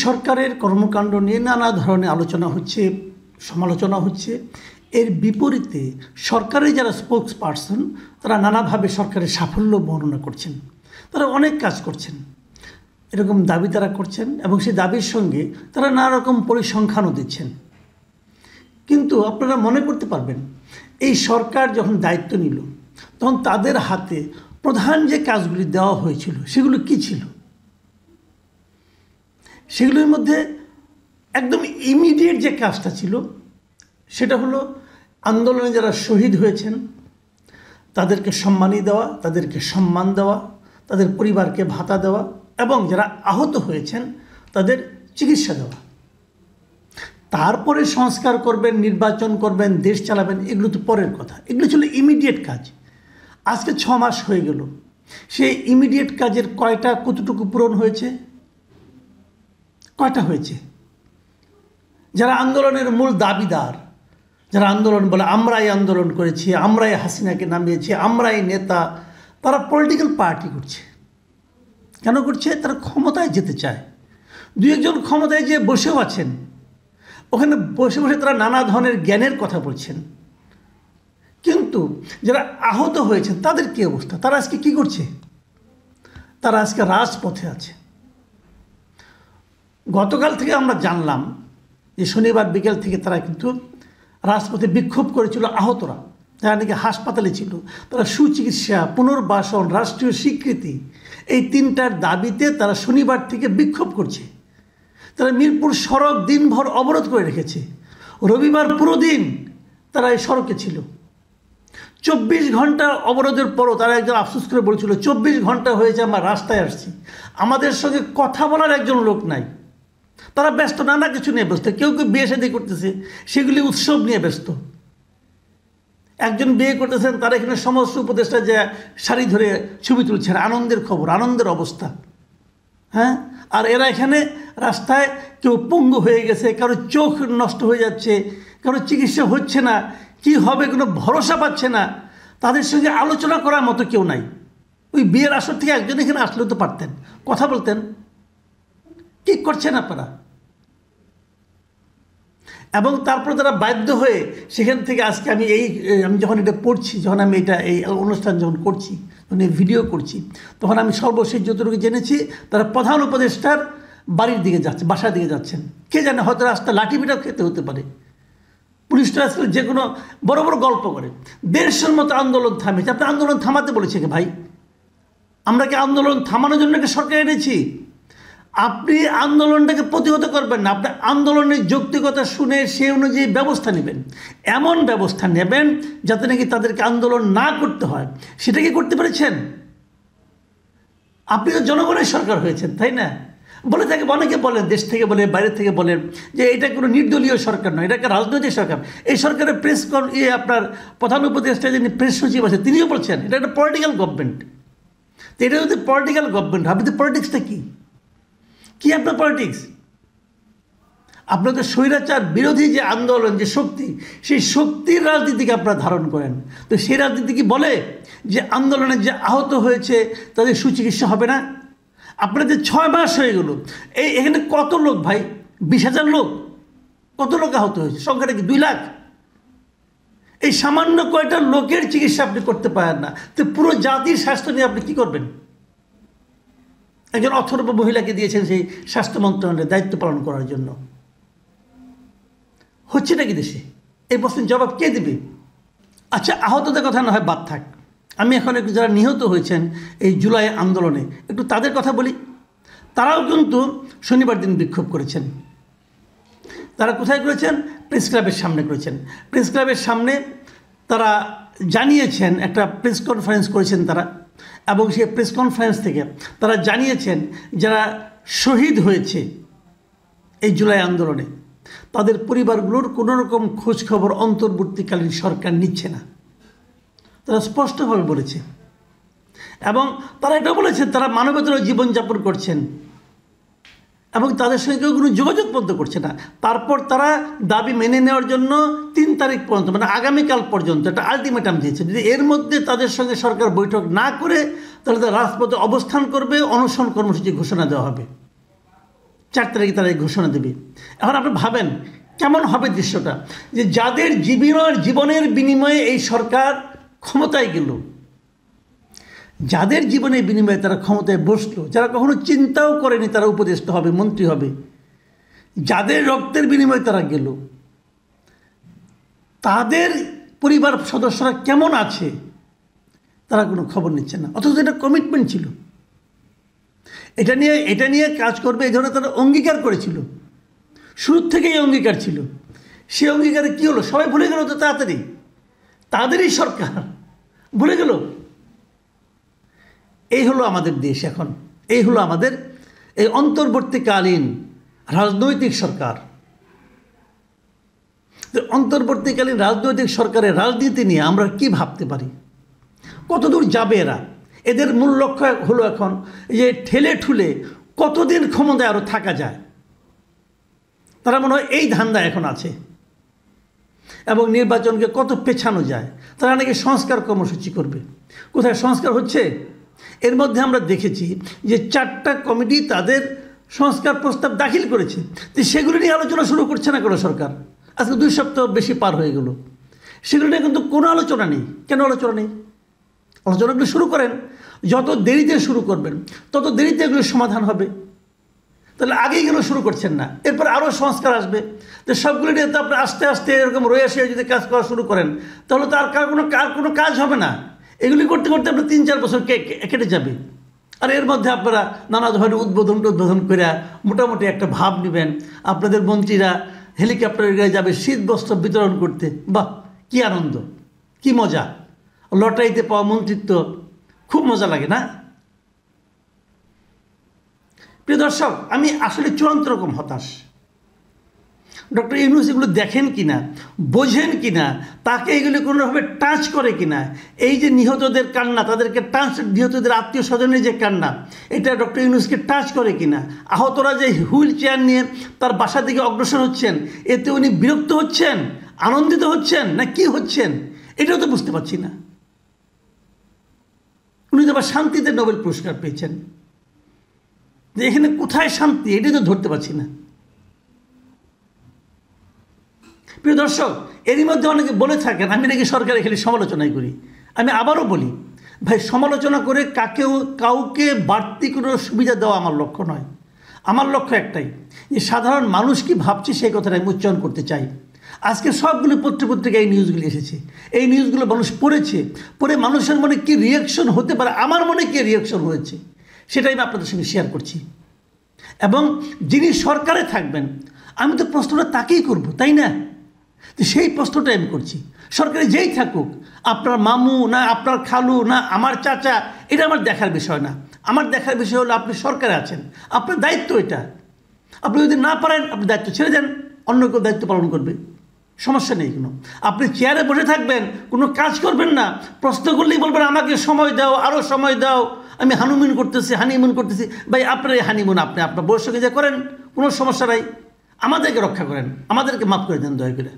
সরকারের কর্মকাণ্ড নিয়ে নানা ধরনের আলোচনা হচ্ছে, সমালোচনা হচ্ছে। এর বিপরীতে সরকারের যারা স্পোক্স পার্সন তারা নানাভাবে সরকারের সাফল্য বর্ণনা করছেন, তারা অনেক কাজ করছেন, এরকম দাবি তারা করছেন এবং সেই দাবির সঙ্গে তারা নানা রকম পরিসংখ্যানও দিচ্ছেন। কিন্তু আপনারা মনে করতে পারবেন, এই সরকার যখন দায়িত্ব নিল তখন তাদের হাতে প্রধান যে কাজগুলি দেওয়া হয়েছিল সেগুলো কি ছিল? সেগুলোর মধ্যে একদম ইমিডিয়েট যে কাজটা ছিল সেটা হলো আন্দোলনে যারা শহীদ হয়েছেন তাদেরকে সম্মানী দেওয়া, তাদেরকে সম্মান দেওয়া, তাদের পরিবারকে ভাতা দেওয়া এবং যারা আহত হয়েছেন তাদের চিকিৎসা দেওয়া। তারপরে সংস্কার করবেন, নির্বাচন করবেন, দেশ চালাবেন, এগুলো তো পরের কথা। এগুলো ছিল ইমিডিয়েট কাজ। আজকে 6 মাস হয়ে গেল, সেই ইমিডিয়েট কাজের কতটুকু পূরণ হয়েছে? কয়টা হয়েছে? যারা আন্দোলনের মূল দাবিদার, যারা আন্দোলন বলে আমরাই আন্দোলন করেছি, আমরাই হাসিনাকে নামিয়েছি, আমরাই নেতা, তারা পলিটিক্যাল পার্টি করছে। কেন করছে? তারা ক্ষমতায় যেতে চায়। 2-1 জন ক্ষমতায় যেয়ে বসেও আছেন, ওখানে বসে বসে তারা নানা ধরনের জ্ঞানের কথা বলছেন। কিন্তু যারা আহত হয়েছেন তাদের কী অবস্থা? তারা আজকে কী করছে? তারা আজকে রাজপথে আছে। গতকাল থেকে আমরা জানলাম যে শনিবার বিকেল থেকে তারা কিন্তু রাজপথে বিক্ষোভ করেছিল আহতরা, যারা নাকি হাসপাতালে ছিল। তারা সুচিকিৎসা, পুনর্বাসন, রাষ্ট্রীয় স্বীকৃতি, এই 3টার দাবিতে তারা শনিবার থেকে বিক্ষোভ করছে। তারা মিরপুর সড়ক দিনভর অবরোধ করে রেখেছে। রবিবার পুরো দিন তারা এই সড়কে ছিল। 24 ঘন্টা অবরোধের পরও তারা একজন আফসোস করে বলেছিল, 24 ঘন্টা হয়েছে আমরা রাস্তায় আসছি, আমাদের সঙ্গে কথা বলার একজন লোক নাই। তারা ব্যস্ত, নানা কিছু নিয়ে ব্যস্ত। কেউ কেউ বিয়ে শাদী করতেছে, সেগুলি উৎসব নিয়ে ব্যস্ত। একজন বিয়ে করতেছেন, তারা এখানে সমস্ত উপদেষ্টা যে শাড়ি ধরে ছবি তুলছেন, আনন্দের খবর, আনন্দের অবস্থা। হ্যাঁ, আর এরা এখানে রাস্তায় কেউ পঙ্গু হয়ে গেছে, কারো চোখ নষ্ট হয়ে যাচ্ছে, কারো চিকিৎসা হচ্ছে না, কি হবে কোনো ভরসা পাচ্ছে না, তাদের সঙ্গে আলোচনা করার মতো কেউ নাই। ওই বিয়ের আসর থেকে একজন এখানে আসলেও তো পারতেন, কথা বলতেন। কি করছেন আপনারা? এবং তারপর তারা বাধ্য হয়ে সেখান থেকে আজকে আমি যখন এটা পড়ছি, যখন আমি এই অনুষ্ঠান যখন করছি, যখন এই ভিডিও করছি, তখন আমি সর্বশেষ যতটুকু জেনেছি তারা প্রধান উপদেষ্টার বাড়ির দিকে যাচ্ছে, বাসার দিকে যাচ্ছেন। কে জানে, হয়তো রাস্তা লাঠিপিটাও খেতে হতে পারে। পুলিশরা আজকাল যে কোনো বড় বড় গল্প করে। 150-এর মতো আন্দোলন থামিয়েছে। আপনি আন্দোলন থামাতে বলেছে কি ভাই? আমরা কি আন্দোলন থামানোর জন্য একটা সরকার এনেছি? আপনি আন্দোলনটাকে প্রতিহত করবেন না, আপনি আন্দোলনের যৌক্তিকতা শুনে সে অনুযায়ী ব্যবস্থা নেবেন। এমন ব্যবস্থা নেবেন যাতে নাকি তাদেরকে আন্দোলন না করতে হয়। সেটা কি করতে পেরেছেন? আপনি তো জনগণের সরকার হয়েছেন, তাই না? বলে থাকে, অনেকে বলেন, দেশ থেকে বলে, বাইরে থেকে বলেন যে এটা কোনো নির্দলীয় সরকার নয়, এটা একটা রাজনৈতিক সরকার। এই সরকারের আপনার প্রধান উপদেষ্টা যিনি প্রেস সচিব আছে তিনিও বলছেন এটা একটা পলিটিক্যাল গভর্নমেন্ট। তো এটা যদি পলিটিক্যাল গভর্নমেন্ট, আপনি তো পলিটিক্সটা কি আপনার পলিটিক্স? আপনাদের স্বৈরাচার বিরোধী যে আন্দোলন, যে শক্তি, সেই শক্তির রাজনীতিকে আপনারা ধারণ করেন। তো সেই রাজনীতি কি বলে যে আন্দোলনে যে আহত হয়েছে তাদের সুচিকিৎসা হবে না? আপনাদের 6 মাস হয়ে গেল, এখানে কত লোক ভাই? 20,000 লোক। কত লোক আহত হয়েছে? সংখ্যাটা কি 2 লাখ? এই সামান্য কয়টা লোকের চিকিৎসা আপনি করতে পারেন না, তো পুরো জাতির স্বাস্থ্য নিয়ে আপনি কি করবেন? একজন অথর্ব মহিলাকে দিয়েছেন সেই স্বাস্থ্য মন্ত্রণালয়ের দায়িত্ব পালন করার জন্য। হচ্ছে নাকি দেশে? এই প্রশ্নের জবাব কে দেবে? আচ্ছা, আহতদের কথা না হয় বাদ থাক, আমি এখন একটু যারা নিহত হয়েছেন এই জুলাই আন্দোলনে একটু তাদের কথা বলি। তারাও কিন্তু শনিবার দিন বিক্ষোভ করেছেন। তারা কোথায় করেছেন? প্রেস ক্লাবের সামনে করেছেন। প্রেস ক্লাবের সামনে তারা জানিয়েছেন, একটা প্রেস কনফারেন্স করেছেন তারা, এবং সেই প্রেস কনফারেন্স থেকে তারা জানিয়েছেন যারা শহীদ হয়েছে এই জুলাই আন্দোলনে তাদের পরিবারগুলোর কোনো রকম খোঁজখবর অন্তর্বর্তীকালীন সরকার নিচ্ছে না। তারা স্পষ্টভাবে বলেছে, এবং তারা এটা বলেছেন তারা মানবেতর জীবনযাপন করছেন এবং তাদের সঙ্গে কেউ কোনো যোগাযোগ বন্ধ করছে না। তারপর তারা দাবি মেনে নেওয়ার জন্য 3 তারিখ পর্যন্ত, মানে আগামীকাল পর্যন্ত একটা আলটিমেটাম দিয়েছে। যদি এর মধ্যে তাদের সঙ্গে সরকার বৈঠক না করে তাহলে তারা রাজপথে অবস্থান করবে, অনশন কর্মসূচি ঘোষণা দেওয়া হবে। 4 তারিখে তারা এই ঘোষণা দেবে। এখন আপনি ভাবেন কেমন হবে দৃশ্যটা, যে যাদের জীবনের বিনিময়ে এই সরকার ক্ষমতায় গেল, যাদের জীবনের বিনিময়ে তারা ক্ষমতায় বসলো, যারা কখনো চিন্তাও করেনি তারা উপদেষ্টা হবে, মন্ত্রী হবে, যাদের রক্তের বিনিময়ে তারা গেল, তাদের পরিবার সদস্যরা কেমন আছে তারা কোনো খবর নিচ্ছে না। অথচ এটা কমিটমেন্ট ছিল, এটা নিয়ে কাজ করবে এই ধরনের তারা অঙ্গীকার করেছিল, শুরুর থেকেই অঙ্গীকার ছিল। সে অঙ্গীকারে কী হলো? সবাই ভুলে গেল তো তাড়াতাড়ি, তাদেরই সরকার ভুলে গেল। এই হলো আমাদের দেশ এখন, এই হলো আমাদের এই অন্তর্বর্তীকালীন রাজনৈতিক সরকার। অন্তর্বর্তীকালীন রাজনৈতিক সরকারের রাজনীতি নিয়ে আমরা কি ভাবতে পারি? কতদূর যাবে এরা? এদের মূল লক্ষ্য হলো এখন যে ঠেলে ঠুলে কতদিন ক্ষমতায় আরও থাকা যায়, তারা মনে হয় এই ধান্দা এখন আছে, এবং নির্বাচনকে কত পেছানো যায়। তারা নাকি সংস্কার কর্মসূচি করবে। কোথায় সংস্কার হচ্ছে? এর মধ্যে আমরা দেখেছি যে 4টা কমিটি তাদের সংস্কার প্রস্তাব দাখিল করেছে, তো সেগুলো নিয়ে আলোচনা শুরু করছে না কোনো সরকার। আজকে 2 সপ্তাহ বেশি পার হয়ে গেল, সেগুলো নিয়ে কিন্তু কোনো আলোচনা নেই। কেন আলোচনা নেই? আলোচনাগুলো শুরু করেন, যত দেরিতে শুরু করবেন তত দেরিতে এগুলো সমাধান হবে। তাহলে আগেই গেলে শুরু করছেন না, এরপর আরও সংস্কার আসবে, তো সবগুলো নিয়ে তো আপনি আস্তে আস্তে এরকম রয়ে আসে যদি কাজ করা শুরু করেন তাহলে তো আর কোনো কাজ হবে না। এগুলি করতে করতে আপনার 3-4 বছর কেটে যাবে। আর এর মধ্যে আপনারা নানা ধরনের উদ্বোধন করে মোটামুটি একটা ভাব নেবেন। আপনাদের মন্ত্রীরা হেলিকপ্টারে যাবে শীত বস্ত্র বিতরণ করতে। বাহ, কি আনন্দ, কি মজা! লটারিতে পাওয়া মন্ত্রিত্ব খুব মজা লাগে না? প্রিয় দর্শক, আমি আসলে চূড়ান্ত রকম হতাশ। ডক্টর ইউনূস এগুলো দেখেন কিনা, বোঝেন কিনা, তাকে এগুলো কোনোভাবে টাচ করে কিনা, এই যে নিহতদের কান্না, তাদেরকে নিহতদের আত্মীয় স্বজনের যে কান্না, এটা ডক্টর ইউনূসকে টাচ করে কিনা, আহতরা যে হুইল চেয়ার নিয়ে তার বাসা দিকে অগ্রসর হচ্ছেন, এতে উনি বিরক্ত হচ্ছেন, আনন্দিত হচ্ছেন, না কি হচ্ছেন, এটাও তো বুঝতে পারছি না। উনি তো আবার শান্তিতে নোবেল পুরস্কার পেয়েছেন, যে এখানে কোথায় শান্তি এটাই তো ধরতে পারছি না। প্রিয় দর্শক, এরই মধ্যে অনেকে বলে থাকেন আমি নাকি সরকারের খালি সমালোচনাই করি। আমি আবারও বলি, ভাই, সমালোচনা করে কাউকে বাড়তি কোনো সুবিধা দেওয়া আমার লক্ষ্য নয়। আমার লক্ষ্য একটাই, যে সাধারণ মানুষ কি ভাবছে সেই কথাটা আমি উচ্চারণ করতে চাই। আজকে সবগুলো পত্রিকায় এই নিউজগুলি এসেছে, এই নিউজগুলো মানুষ পড়ে মানুষের মনে কী রিয়াকশন হতে পারে, আমার মনে কী রিয়াকশন হয়েছে সেটাই আমি আপনাদের সঙ্গে শেয়ার করছি। এবং যিনি সরকারে থাকবেন আমি তো প্রশ্নটা তাকেই করব, তাই না? তো সেই প্রশ্নটাই আমি করছি। সরকারে যেই থাকুক, আপনার মামু না আপনার খালু না আমার চাচা, এটা আমার দেখার বিষয় না। আমার দেখার বিষয় হলো আপনি সরকারে আছেন, আপনার দায়িত্ব এটা। আপনি যদি না পারেন আপনি দায়িত্ব ছেড়ে দেন, অন্য কেউ দায়িত্ব পালন করবে, সমস্যা নেই কোনো। আপনি চেয়ারে বসে থাকবেন, কোনো কাজ করবেন না, প্রশ্ন করলেই বলবেন আমাকে সময় দাও, আরও সময় দাও, আমি হানিমুন করতেছি। ভাই, আপনার এই হানিমুন আপনি আপনার বয়স সঙ্গে যা করেন, কোনো সমস্যা নাই। আমাদেরকে রক্ষা করেন, আমাদেরকে মাফ করে দেন দয়া করে।